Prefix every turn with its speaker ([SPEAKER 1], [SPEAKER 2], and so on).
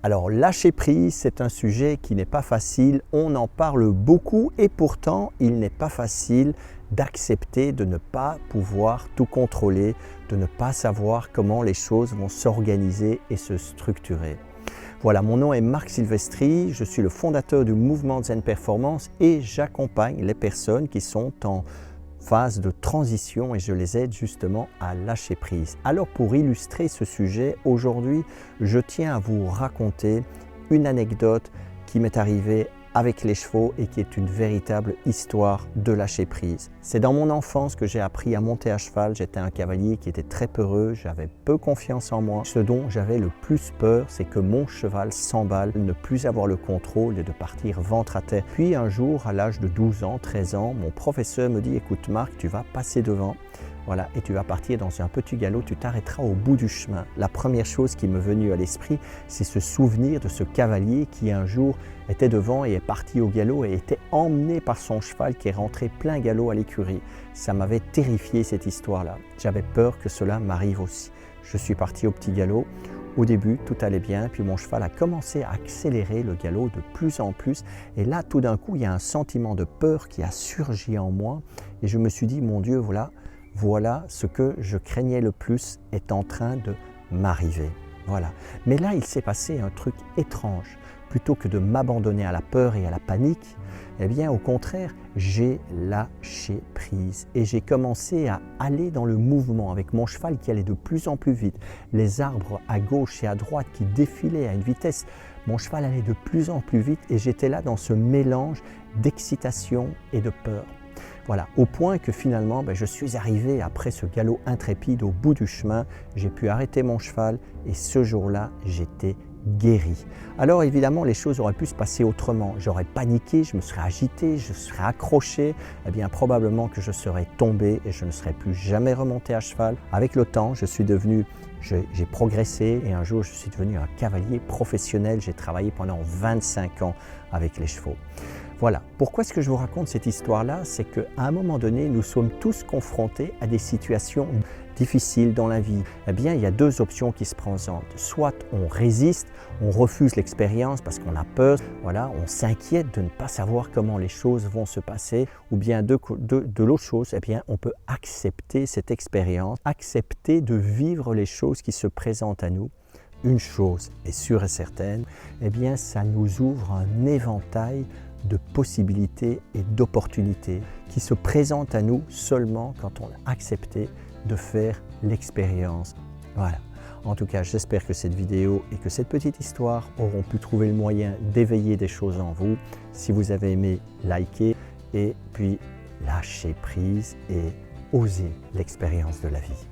[SPEAKER 1] Alors lâcher prise, c'est un sujet qui n'est pas facile, on en parle beaucoup et pourtant il n'est pas facile d'accepter de ne pas pouvoir tout contrôler, de ne pas savoir comment les choses vont s'organiser et se structurer. Voilà, mon nom est Marc Silvestri, je suis le fondateur du mouvement Zen Performance et j'accompagne les personnes qui sont en phase de transition et je les aide justement à lâcher prise. Alors pour illustrer ce sujet, aujourd'hui, je tiens à vous raconter une anecdote qui m'est arrivée avec les chevaux et qui est une véritable histoire de lâcher prise. C'est dans mon enfance que j'ai appris à monter à cheval. J'étais un cavalier qui était très peureux, j'avais peu confiance en moi. Ce dont j'avais le plus peur, c'est que mon cheval s'emballe, ne plus avoir le contrôle et de partir ventre à terre. Puis un jour, à l'âge de 12 ans, 13 ans, mon professeur me dit « Écoute Marc, tu vas passer devant. Voilà, et tu vas partir dans un petit galop, tu t'arrêteras au bout du chemin. » La première chose qui m'est venue à l'esprit, c'est ce souvenir de ce cavalier qui un jour était devant et est parti au galop et était emmené par son cheval qui est rentré plein galop à l'écurie. Ça m'avait terrifié cette histoire-là. J'avais peur que cela m'arrive aussi. Je suis parti au petit galop. Au début, tout allait bien, puis mon cheval a commencé à accélérer le galop de plus en plus. Et là, tout d'un coup, il y a un sentiment de peur qui a surgi en moi. Et je me suis dit, mon Dieu, voilà ce que je craignais le plus est en train de m'arriver. Voilà. Mais là, il s'est passé un truc étrange. Plutôt que de m'abandonner à la peur et à la panique, eh bien, au contraire, j'ai lâché prise et j'ai commencé à aller dans le mouvement avec mon cheval qui allait de plus en plus vite. Les arbres à gauche et à droite qui défilaient à une vitesse. Mon cheval allait de plus en plus vite et j'étais là dans ce mélange d'excitation et de peur. Voilà, au point que finalement, je suis arrivé après ce galop intrépide au bout du chemin. J'ai pu arrêter mon cheval et ce jour-là, j'étais guéri. Alors évidemment, les choses auraient pu se passer autrement. J'aurais paniqué, je me serais agité, je serais accroché. Eh bien, probablement que je serais tombé et je ne serais plus jamais remonté à cheval. Avec le temps, j'ai progressé et un jour, je suis devenu un cavalier professionnel. J'ai travaillé pendant 25 ans avec les chevaux. Voilà. Pourquoi est-ce que je vous raconte cette histoire-là? C'est qu'à un moment donné, nous sommes tous confrontés à des situations difficiles dans la vie. Eh bien, il y a deux options qui se présentent. Soit on résiste, on refuse l'expérience parce qu'on a peur, voilà, on s'inquiète de ne pas savoir comment les choses vont se passer. Ou bien de l'autre chose, eh bien, on peut accepter cette expérience, accepter de vivre les choses qui se présentent à nous. Une chose est sûre et certaine, eh bien, ça nous ouvre un éventail de possibilités et d'opportunités qui se présentent à nous seulement quand on a accepté de faire l'expérience. Voilà. En tout cas, j'espère que cette vidéo et que cette petite histoire auront pu trouver le moyen d'éveiller des choses en vous. Si vous avez aimé, likez et puis lâchez prise et osez l'expérience de la vie.